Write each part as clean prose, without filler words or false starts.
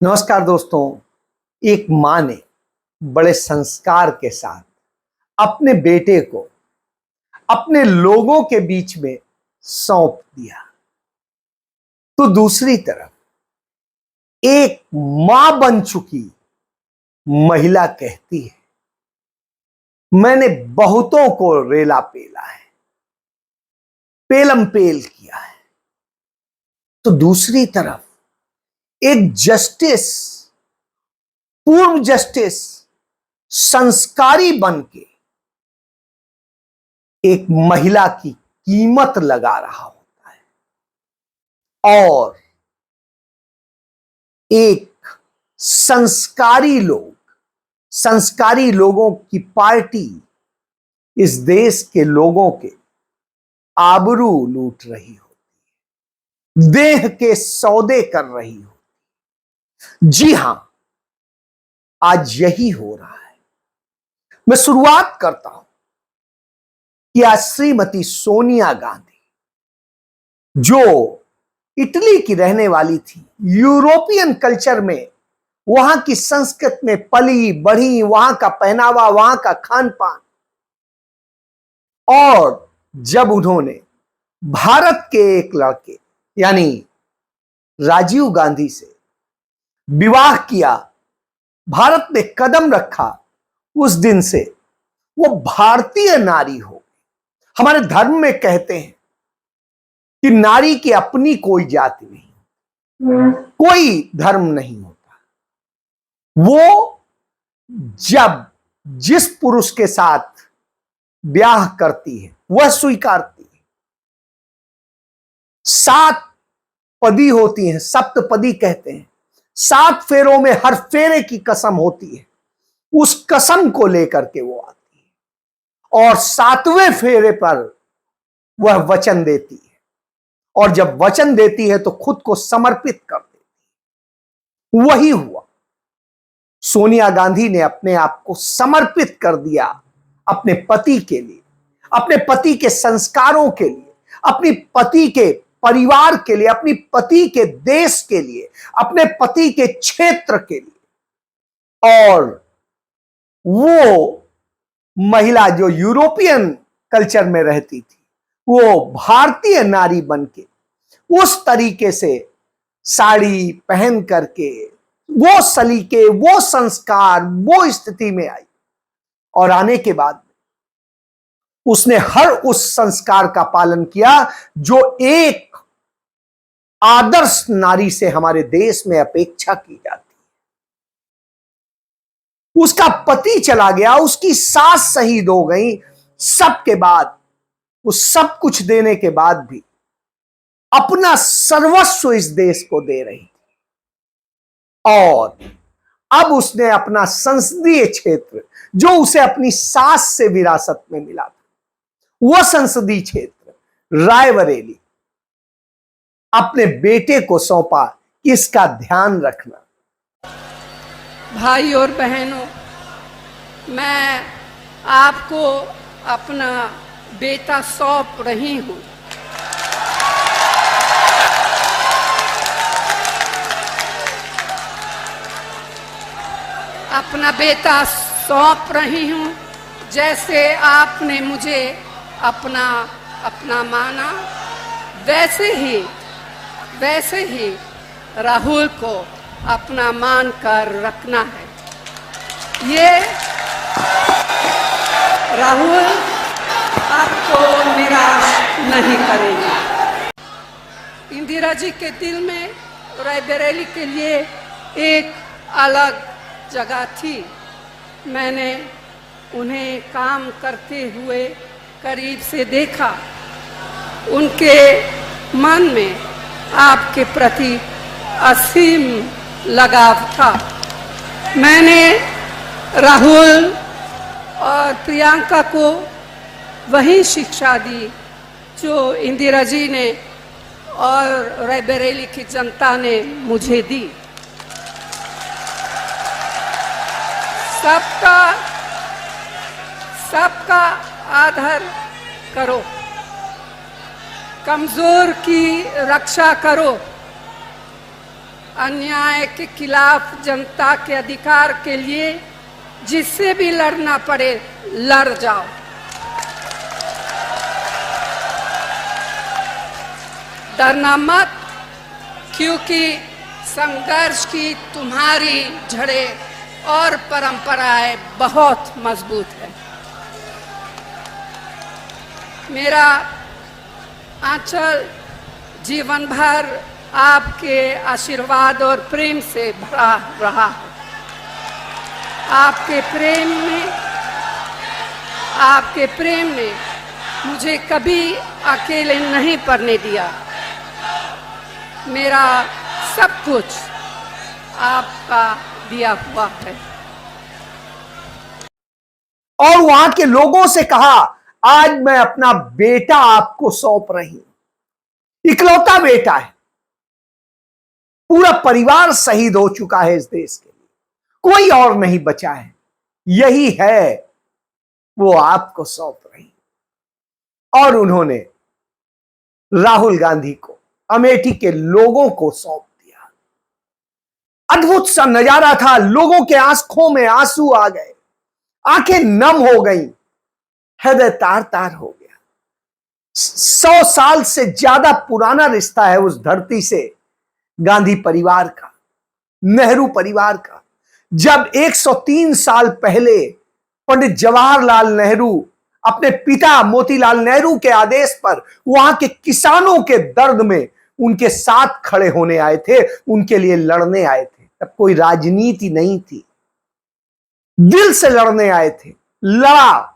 नमस्कार दोस्तों। एक मां ने बड़े संस्कार के साथ अपने बेटे को अपने लोगों के बीच में सौंप दिया, तो दूसरी तरफ एक मां बन चुकी महिला कहती है, मैंने बहुतों को रेला पेला है, पेलम पेल किया है। तो दूसरी तरफ एक जस्टिस, पूर्व जस्टिस, संस्कारी बन के एक महिला की कीमत लगा रहा होता है, और एक संस्कारी लोगों की पार्टी इस देश के लोगों के आबरू लूट रही होती है, देह के सौदे कर रही होती। जी हां, आज यही हो रहा है। मैं शुरुआत करता हूं कि आज श्रीमती सोनिया गांधी, जो इटली की रहने वाली थी, यूरोपियन कल्चर में, वहां की संस्कृति में पली बढ़ी, वहां का पहनावा, वहां का खान पान, और जब उन्होंने भारत के एक लड़के यानी राजीव गांधी से विवाह किया, भारत में कदम रखा, उस दिन से वो भारतीय नारी हो। हमारे धर्म में कहते हैं कि नारी की अपनी कोई जाति नहीं, कोई धर्म नहीं होता। वो जब जिस पुरुष के साथ ब्याह करती है वह स्वीकारती है। 7 पदी होती हैं, सप्तपदी कहते हैं। 7 फेरों में हर फेरे की कसम होती है, उस कसम को लेकर के वो आती है, और 7वें फेरे पर वह वचन देती है, और जब वचन देती है तो खुद को समर्पित कर देती है। वही हुआ। सोनिया गांधी ने अपने आप को समर्पित कर दिया अपने पति के लिए, अपने पति के संस्कारों के लिए, अपनी पति के परिवार के लिए, अपनी पति के देश के लिए, अपने पति के क्षेत्र के लिए। और वो महिला जो यूरोपियन कल्चर में रहती थी, वो भारतीय नारी बनके उस तरीके से साड़ी पहन करके, वो सलीके, वो संस्कार, वो स्थिति में आई, और आने के बाद उसने हर उस संस्कार का पालन किया जो एक आदर्श नारी से हमारे देश में अपेक्षा की जाती है। उसका पति चला गया, उसकी सास शहीद हो गई, सबके बाद, उस सब कुछ देने के बाद भी अपना सर्वस्व इस देश को दे रही थी। और अब उसने अपना संसदीय क्षेत्र, जो उसे अपनी सास से विरासत में मिला था, वह संसदीय क्षेत्र रायबरेली अपने बेटे को सौंपा कि इसका ध्यान रखना। भाई और बहनों, मैं आपको अपना बेटा सौंप रही हूं। अपना बेटा सौंप रही हूं, जैसे आपने मुझे अपना माना, वैसे ही राहुल को अपना मान कर रखना है। ये राहुल आपको निराश नहीं करेगा। इंदिरा जी के दिल में रायबरेली के लिए एक अलग जगह थी। मैंने उन्हें काम करते हुए करीब से देखा। उनके मन में आपके प्रति असीम लगाव था। मैंने राहुल और प्रियंका को वही शिक्षा दी जो इंदिरा जी ने और रायबरेली की जनता ने मुझे दी। सबका आदर करो, कमजोर की रक्षा करो, अन्याय के खिलाफ जनता के अधिकार के लिए जिससे भी लड़ना पड़े लड़ जाओ। डरना मत, क्योंकि संघर्ष की तुम्हारी जड़ें और परंपराएं बहुत मजबूत है। मेरा आंचल जीवन भर आपके आशीर्वाद और प्रेम से भरा रहा है। आपके प्रेम ने मुझे कभी अकेले नहीं पड़ने दिया। मेरा सब कुछ आपका दिया हुआ है। और वहां के लोगों से कहा, आज मैं अपना बेटा आपको सौंप रही हूं। इकलौता बेटा है, पूरा परिवार शहीद हो चुका है इस देश के लिए, कोई और नहीं बचा है, यही है वो आपको सौंप रही। और उन्होंने राहुल गांधी को, अमेठी के लोगों को सौंप दिया। अद्भुत सा नजारा था, लोगों के आंखों में आंसू आ गए, आंखें नम हो गईं, हृदय तार तार हो गया। 100 साल से ज्यादा पुराना रिश्ता है उस धरती से गांधी परिवार का, नेहरू परिवार का। जब 103 साल पहले पंडित जवाहरलाल नेहरू अपने पिता मोतीलाल नेहरू के आदेश पर वहां के किसानों के दर्द में उनके साथ खड़े होने आए थे, उनके लिए लड़ने आए थे, तब कोई राजनीति नहीं थी, दिल से लड़ने आए थे, लड़ा,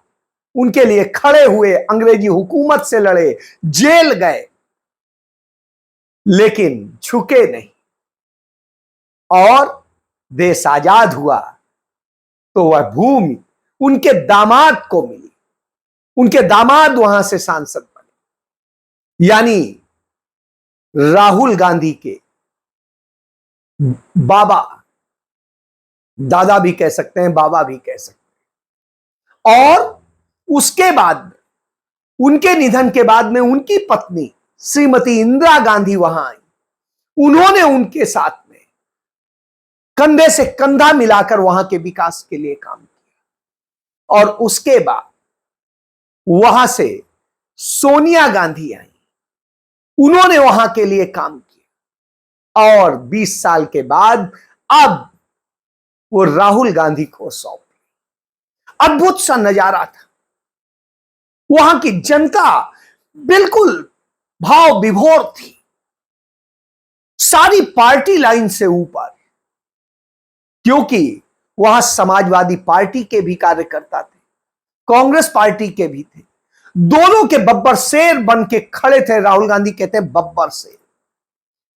उनके लिए खड़े हुए, अंग्रेजी हुकूमत से लड़े, जेल गए, लेकिन झुके नहीं। और देश आजाद हुआ तो वह भूमि उनके दामाद को मिली, उनके दामाद वहां से सांसद बने, यानी राहुल गांधी के बाबा, दादा भी कह सकते हैं, बाबा भी कह सकते हैं। और उसके बाद, उनके निधन के बाद में उनकी पत्नी श्रीमती इंदिरा गांधी वहां आई। उन्होंने उनके साथ में कंधे से कंधा मिलाकर वहां के विकास के लिए काम किया। और उसके बाद वहां से सोनिया गांधी आई, उन्होंने वहां के लिए काम किया। और 20 साल के बाद अब वो राहुल गांधी को सौंप। अद्भुत सा नजारा था, वहां की जनता बिल्कुल भाव विभोर थी, सारी पार्टी लाइन से ऊपर, क्योंकि वहां समाजवादी पार्टी के भी कार्यकर्ता थे, कांग्रेस पार्टी के भी थे, दोनों के बब्बर शेर बन के खड़े थे। राहुल गांधी कहते हैं बब्बर शेर,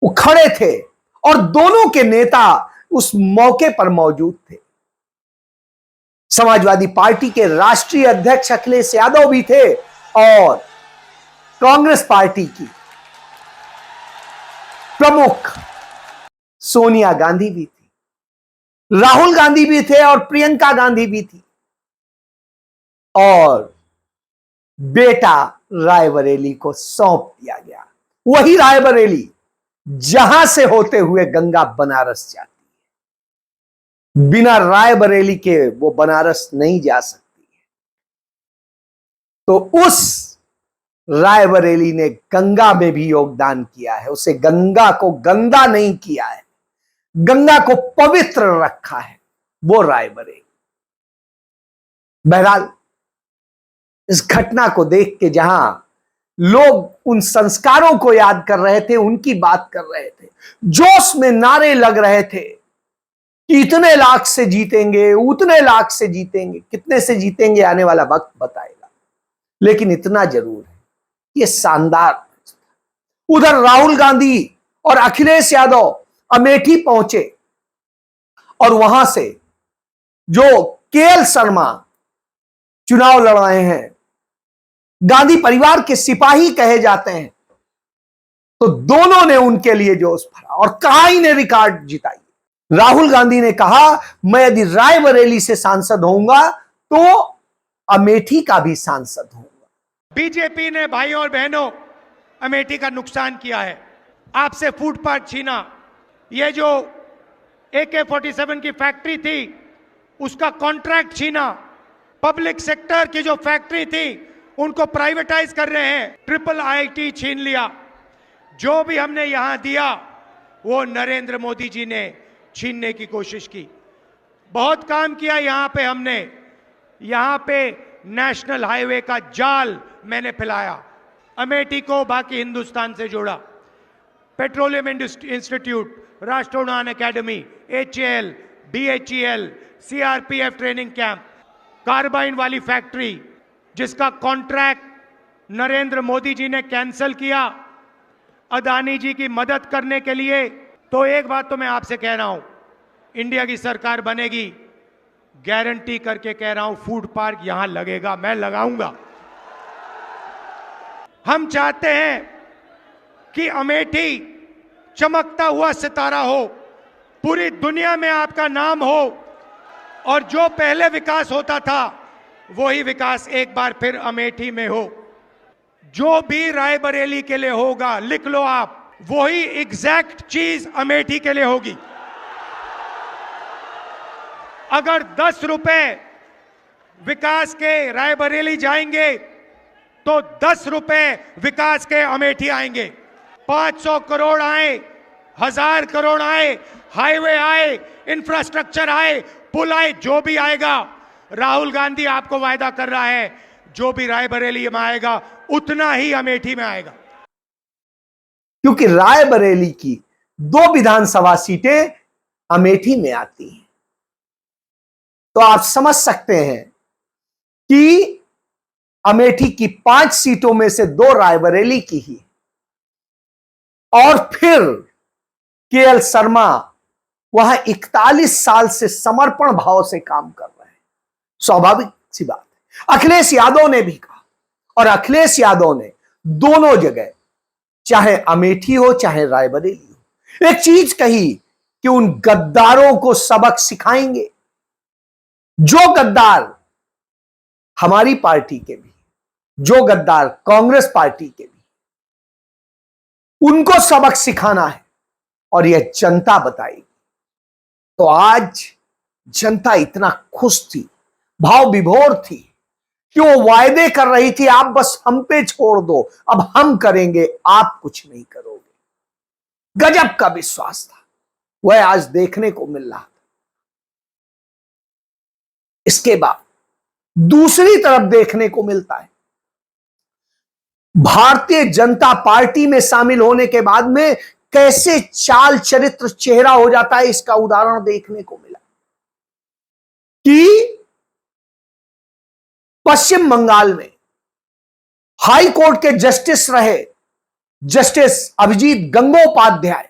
वो खड़े थे। और दोनों के नेता उस मौके पर मौजूद थे। समाजवादी पार्टी के राष्ट्रीय अध्यक्ष अखिलेश यादव भी थे और कांग्रेस पार्टी की प्रमुख सोनिया गांधी भी थी, राहुल गांधी भी थे और प्रियंका गांधी भी थी। और बेटा रायबरेली को सौंप दिया गया, वही रायबरेली जहां से होते हुए गंगा बनारस जाती है। बिना रायबरेली के वो बनारस नहीं जा सकती है। तो उस रायबरेली ने गंगा में भी योगदान किया है, उसे गंगा को गंदा नहीं किया है, गंगा को पवित्र रखा है, वो रायबरेली। बहरहाल इस घटना को देख के जहां लोग उन संस्कारों को याद कर रहे थे, उनकी बात कर रहे थे, जोश में नारे लग रहे थे कि इतने लाख से जीतेंगे, उतने लाख से जीतेंगे, कितने से जीतेंगे आने वाला वक्त बताएगा, लेकिन इतना जरूर है, ये शानदार। उधर राहुल गांधी और अखिलेश यादव अमेठी पहुंचे और वहां से जो केएल शर्मा चुनाव लड़ रहे हैं, गांधी परिवार के सिपाही कहे जाते हैं, तो दोनों ने उनके लिए जोश भरा और कहां ने रिकॉर्ड जिताई। राहुल गांधी ने कहा, मैं यदि रायबरेली से सांसद होऊंगा तो अमेठी का भी सांसद होऊंगा। बीजेपी ने भाइयों और बहनों अमेठी का नुकसान किया है, आपसे फूटपाथ छीना, ये जो AK-47 की फैक्ट्री थी उसका कॉन्ट्रैक्ट छीना, पब्लिक सेक्टर की जो फैक्ट्री थी उनको प्राइवेटाइज कर रहे हैं, IIT छीन लिया। जो भी हमने यहां दिया वो नरेंद्र मोदी जी ने छीनने की कोशिश की। बहुत काम किया यहां पे हमने, यहां पे नेशनल हाईवे का जाल मैंने फैलाया, अमेठी को बाकी हिंदुस्तान से जोड़ा, petroleum institute, Rashtriya Udan academy, HAL, BHEL, CRPF training camp, carbine वाली फैक्ट्री जिसका कॉन्ट्रैक्ट नरेंद्र मोदी जी ने कैंसिल किया अदानी जी की मदद करने के लिए। तो एक बात तो मैं आपसे कह रहा हूं, इंडिया की सरकार बनेगी, गारंटी करके कह रहा हूं, फूड पार्क यहां लगेगा, मैं लगाऊंगा। हम चाहते हैं कि अमेठी चमकता हुआ सितारा हो, पूरी दुनिया में आपका नाम हो, और जो पहले विकास होता था वही विकास एक बार फिर अमेठी में हो। जो भी रायबरेली के लिए होगा, लिख लो आप, वही एग्जैक्ट चीज अमेठी के लिए होगी। अगर 10 रुपए विकास के रायबरेली जाएंगे तो 10 रुपए विकास के अमेठी आएंगे। 500 करोड़ आए, 1000 करोड़ आए, हाईवे आए, इंफ्रास्ट्रक्चर आए, पुल आए, जो भी आएगा, राहुल गांधी आपको वायदा कर रहा है, जो भी रायबरेली में आएगा उतना ही अमेठी में आएगा। क्योंकि रायबरेली की 2 विधानसभा सीटें अमेठी में आती हैं। तो आप समझ सकते हैं कि अमेठी की 5 सीटों में से 2 रायबरेली की ही, और फिर KL शर्मा वहां 41 साल से समर्पण भाव से काम कर रहे हैं। स्वाभाविक सी बात है। अखिलेश यादव ने भी कहा, और अखिलेश यादव ने दोनों जगह, चाहे अमेठी हो चाहे रायबरेली हो, एक चीज कही कि उन गद्दारों को सबक सिखाएंगे। जो गद्दार हमारी पार्टी के भी, जो गद्दार कांग्रेस पार्टी के भी, उनको सबक सिखाना है, और यह जनता बताएगी। तो आज जनता इतना खुश थी, भाव विभोर थी, कि वो वायदे कर रही थी, आप बस हम पे छोड़ दो, अब हम करेंगे, आप कुछ नहीं करोगे। गजब का विश्वास था, वह आज देखने को मिल रहा था। इसके बाद दूसरी तरफ देखने को मिलता है, भारतीय जनता पार्टी में शामिल होने के बाद में कैसे चाल चरित्र चेहरा हो जाता है। इसका उदाहरण देखने को मिला कि पश्चिम बंगाल में हाई कोर्ट के जस्टिस रहे जस्टिस अभिजीत गंगोपाध्याय,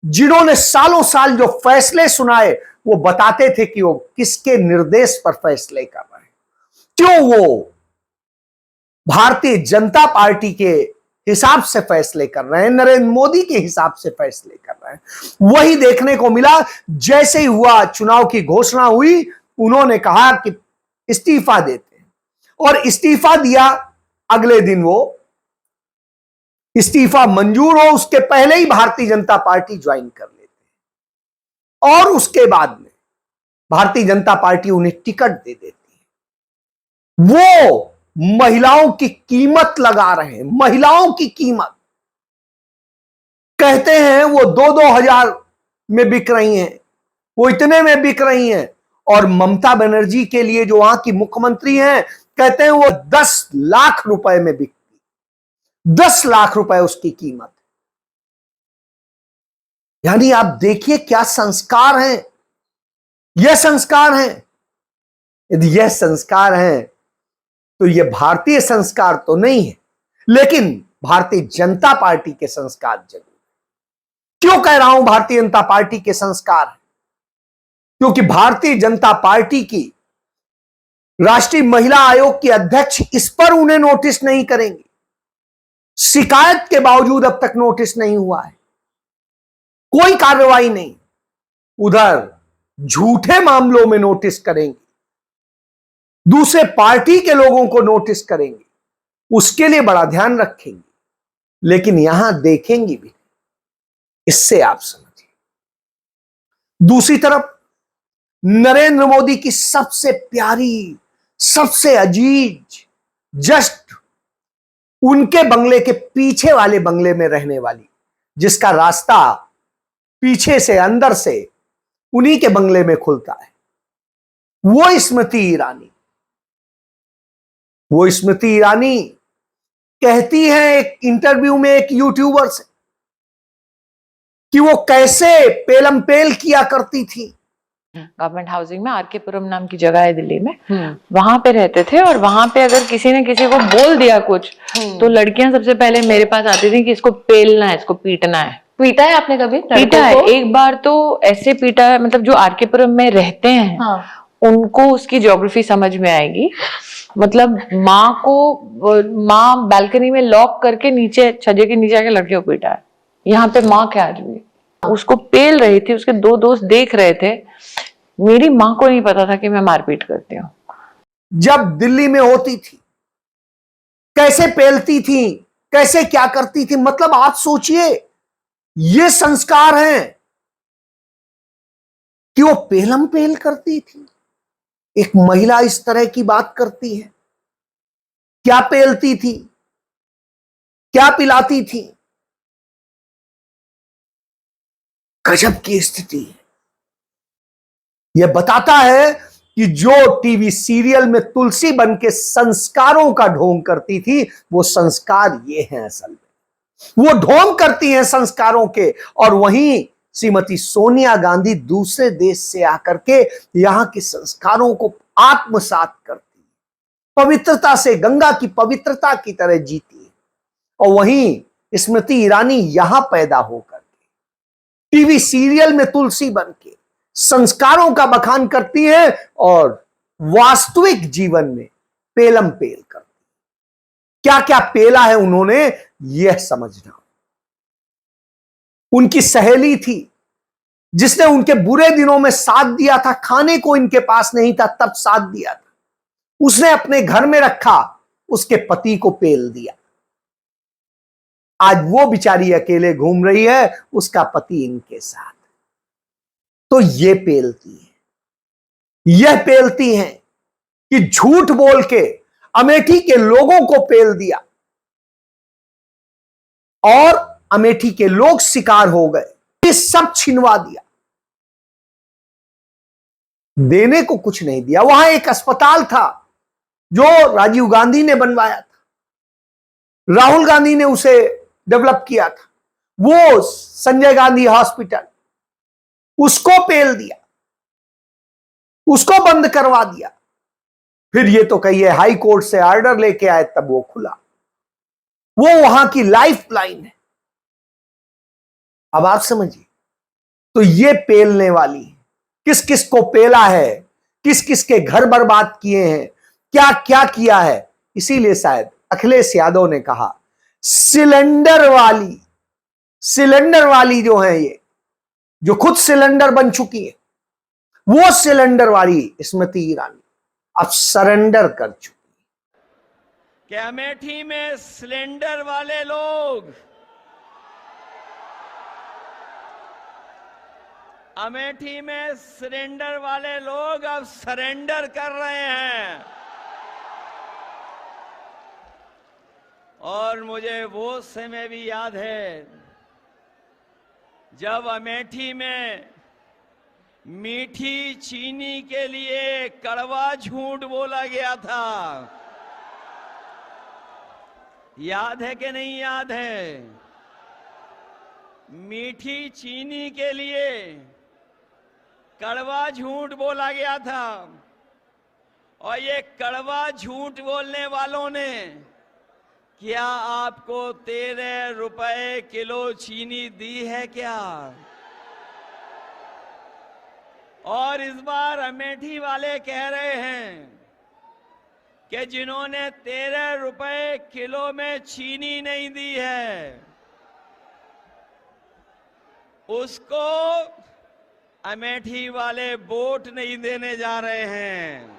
जिन्होंने सालों साल जो फैसले सुनाए, वो बताते थे कि वो किसके निर्देश पर फैसले कर रहे हैं, क्यों वो भारतीय जनता पार्टी के हिसाब से फैसले कर रहे हैं, नरेंद्र मोदी के हिसाब से फैसले कर रहे हैं। वही देखने को मिला। जैसे ही हुआ, चुनाव की घोषणा हुई, उन्होंने कहा कि इस्तीफा देते हैं, और इस्तीफा दिया। अगले दिन वो इस्तीफा मंजूर हो, उसके पहले ही भारतीय जनता पार्टी ज्वाइन कर लेते हैं, और उसके बाद में भारतीय जनता पार्टी उन्हें टिकट दे देती है। वो महिलाओं की कीमत लगा रहे हैं, महिलाओं की कीमत। कहते हैं वो 2-2 हजार में बिक रही हैं, वो इतने में बिक रही हैं, और ममता बनर्जी के लिए, जो वहां की मुख्यमंत्री हैं, कहते हैं वो 10 लाख रुपए में बिकती, 10 लाख रुपए उसकी कीमत। यानी आप देखिए क्या संस्कार हैं, यह संस्कार हैं। यदि यह संस्कार हैं तो यह भारतीय संस्कार तो नहीं है, लेकिन भारतीय जनता पार्टी के संस्कार जरूर। क्यों कह रहा हूं भारतीय जनता पार्टी के संस्कार? क्योंकि भारतीय जनता पार्टी की राष्ट्रीय महिला आयोग की अध्यक्ष इस पर उन्हें नोटिस नहीं करेंगी। शिकायत के बावजूद अब तक नोटिस नहीं हुआ है, कोई कार्रवाई नहीं। उधर झूठे मामलों में नोटिस करेंगे, दूसरे पार्टी के लोगों को नोटिस करेंगे, उसके लिए बड़ा ध्यान रखेंगे, लेकिन यहां देखेंगे भी। इससे आप समझिए दूसरी तरफ नरेंद्र मोदी की सबसे प्यारी, सबसे अजीज, जस्ट उनके बंगले के पीछे वाले बंगले में रहने वाली, जिसका रास्ता पीछे से अंदर से उन्हीं के बंगले में खुलता है, वो स्मृति ईरानी। वो स्मृति ईरानी कहती है एक इंटरव्यू में एक यूट्यूबर से कि वो कैसे पेलम पेल किया करती थी। गवर्नमेंट हाउसिंग में आरके पुरम नाम की जगह है दिल्ली में, वहां पे रहते थे। और वहां पे अगर किसी ने किसी को बोल दिया कुछ, तो लड़कियां सबसे पहले मेरे पास आती थी कि इसको पेलना है, इसको पीटना है। पीटा है आपने कभी? पीटा है, एक बार तो ऐसे पीटा है, मतलब जो आरके पुरम में रहते हैं, हाँ। उनको उसकी ज्योग्राफी समझ में आएगी। मतलब माँ बालकनी में लॉक करके नीचे छज्जे के नीचे आके लड़कियों को पीटा है। यहाँ पे माँ क्या आज भी उसको पेल रही थी, उसके दो दोस्त देख रहे थे। मेरी माँ को नहीं पता था कि मैं मारपीट करती हूँ। जब दिल्ली में होती थी कैसे पेलती थी, कैसे क्या करती थी। मतलब आप सोचिए, ये संस्कार हैं कि वो पेलम पेल करती थी। एक महिला इस तरह की बात करती है। क्या पेलती थी, क्या पिलाती थी, गजब की स्थिति है। यह बताता है कि जो टीवी सीरियल में तुलसी बन के संस्कारों का ढोंग करती थी, वो संस्कार ये हैं असल में। वो ढोंग करती हैं संस्कारों के, और वहीं श्रीमती सोनिया गांधी दूसरे देश से आकर के यहां के संस्कारों को आत्मसात करती है, पवित्रता से गंगा की पवित्रता की तरह जीती है। और वहीं स्मृति ईरानी यहां पैदा होकर के टीवी सीरियल में तुलसी बन के संस्कारों का बखान करती है, और वास्तविक जीवन में पेलम पेल करती है। क्या क्या पेला है उन्होंने, यह समझना। उनकी सहेली थी जिसने उनके बुरे दिनों में साथ दिया था, खाने को इनके पास नहीं था तब साथ दिया था, उसने अपने घर में रखा, उसके पति को पेल दिया। आज वो बेचारी अकेले घूम रही है, उसका पति इनके साथ। तो ये पेलती है, यह पेलती हैं कि झूठ बोल के अमेठी के लोगों को पेल दिया, और अमेठी के लोग शिकार हो गए। ये सब छिनवा दिया, देने को कुछ नहीं दिया। वहां एक अस्पताल था जो राजीव गांधी ने बनवाया था, राहुल गांधी ने उसे डेवलप किया था, वो संजय गांधी हॉस्पिटल, उसको पेल दिया, उसको बंद करवा दिया। फिर ये तो कहिए हाई कोर्ट से ऑर्डर लेके आए तब वो खुला। वो वहां की लाइफ लाइन है। अब आप समझिए, तो ये पेलने वाली किस किस को पेला है, किस किस के घर बर्बाद किए हैं, क्या क्या किया है। इसीलिए शायद अखिलेश यादव ने कहा सिलेंडर वाली जो है, ये जो खुद सिलेंडर बन चुकी है, वो सिलेंडर वाली स्मृति ईरानी अब सरेंडर कर चुकी है। कि अमेठी में सिलेंडर वाले लोग, अमेठी में सिलेंडर वाले लोग अब सरेंडर कर रहे हैं। और मुझे वो समय भी याद है जब अमेठी में मीठी चीनी के लिए कड़वा झूठ बोला गया था। याद है कि नहीं याद है? मीठी चीनी के लिए कड़वा झूठ बोला गया था, और ये कड़वा झूठ बोलने वालों ने क्या आपको 13 रुपए किलो चीनी दी है क्या? और इस बार अमेठी वाले कह रहे हैं कि जिन्होंने 13 रुपए किलो में चीनी नहीं दी है, उसको अमेठी वाले वोट नहीं देने जा रहे हैं।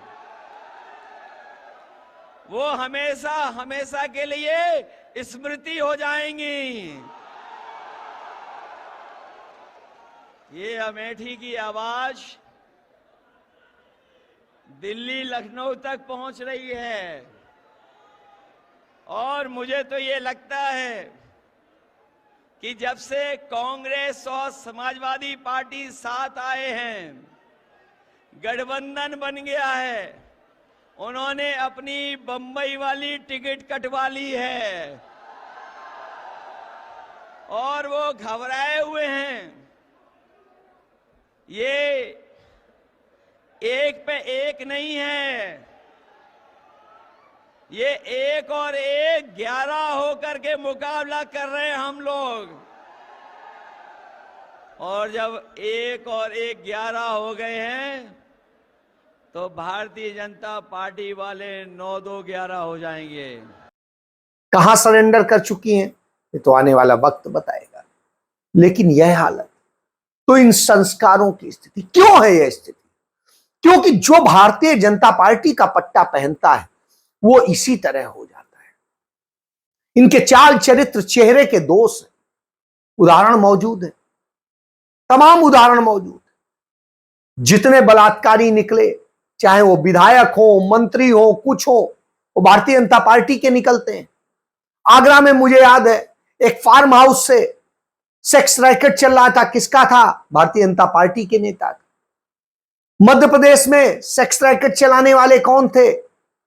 वो हमेशा हमेशा के लिए स्मृति हो जाएंगी। ये अमेठी की आवाज दिल्ली लखनऊ तक पहुंच रही है और मुझे तो ये लगता है कि जब से कांग्रेस और समाजवादी पार्टी साथ आए हैं, गठबंधन बन गया है, उन्होंने अपनी बंबई वाली टिकट कटवा ली है और वो घबराए हुए हैं। ये एक पे एक नहीं है, ये एक और एक 11 होकर के मुकाबला कर रहे हैं हम लोग। और जब एक और एक 11 हो गए हैं तो भारतीय जनता पार्टी वाले 9-2-11 हो जाएंगे। कहां सरेंडर कर चुकी हैं ये तो आने वाला वक्त बताएगा, लेकिन यह हालत तो इन संस्कारों की स्थिति क्यों है? यह स्थिति क्योंकि जो भारतीय जनता पार्टी का पट्टा पहनता है वो इसी तरह हो जाता है। इनके चाल चरित्र चेहरे के दोष हैं। उदाहरण मौजूद है, तमाम उदाहरण मौजूद है। जितने बलात्कारी निकले, चाहे वो विधायक हो, मंत्री हो, कुछ हो, वो भारतीय जनता पार्टी के निकलते हैं। आगरा में मुझे याद है एक फार्म हाउस से सेक्स रैकेट चल रहा था, किसका था? भारतीय जनता पार्टी के नेता। मध्य प्रदेश में सेक्स रैकेट चलाने वाले कौन थे?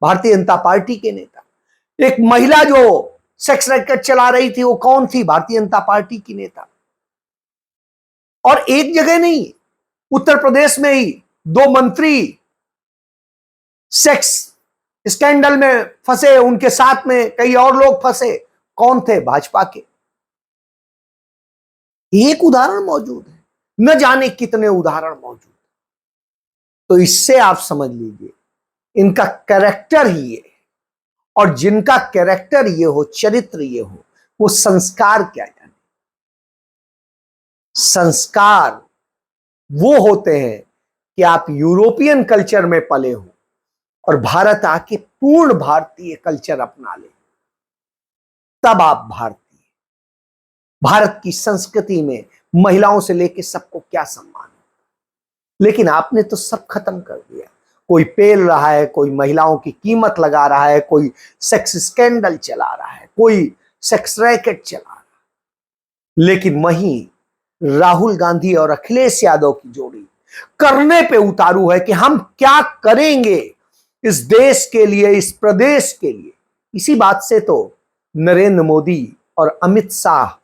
भारतीय जनता पार्टी के नेता। एक महिला जो सेक्स रैकेट चला रही थी वो कौन थी? भारतीय जनता पार्टी की नेता। और एक जगह नहीं, उत्तर प्रदेश में ही 2 मंत्री सेक्स स्कैंडल में फंसे, उनके साथ में कई और लोग फंसे। कौन थे? भाजपा के। एक उदाहरण मौजूद है, न जाने कितने उदाहरण मौजूद। तो इससे आप समझ लीजिए इनका कैरेक्टर ही ये है, और जिनका कैरेक्टर ये हो, चरित्र ये हो, वो संस्कार क्या जाने। संस्कार वो होते हैं कि आप यूरोपियन कल्चर में पले हो और भारत आके पूर्ण भारतीय कल्चर अपना ले, तब आप भारतीय। भारत की संस्कृति में महिलाओं से लेकर सबको क्या सम्मान है, लेकिन आपने तो सब खत्म कर दिया। कोई पेल रहा है, कोई महिलाओं की कीमत लगा रहा है, कोई सेक्स स्कैंडल चला रहा है, कोई सेक्स रैकेट चला रहा है। लेकिन वहीं राहुल गांधी और अखिलेश यादव की जोड़ी करने पे उतारू है कि हम क्या करेंगे इस देश के लिए, इस प्रदेश के लिए। इसी बात से तो नरेंद्र मोदी और अमित शाह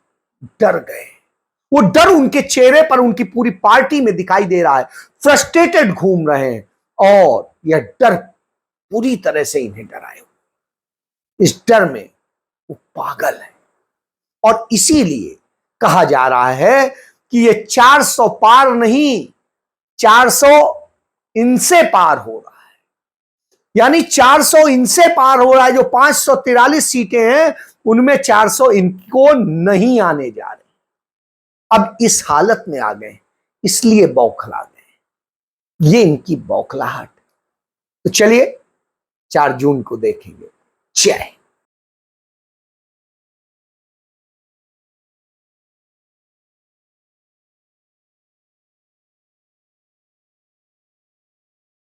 डर गए। वो डर उनके चेहरे पर, उनकी पूरी पार्टी में दिखाई दे रहा है। फ्रस्ट्रेटेड घूम रहे हैं और यह डर पूरी तरह से इन्हें डराए। इस डर में वो पागल है और इसीलिए कहा जा रहा है कि ये 400 पार नहीं, 400 इनसे पार हो रहा है। यानी 400 इनसे पार हो रहा है। जो 543 सीटें हैं उनमें 400 इनको नहीं आने जा रहे। अब इस हालत में आ गए, इसलिए बौखला गए। ये इनकी बौखलाहट। तो चलिए 4 जून को देखेंगे। जय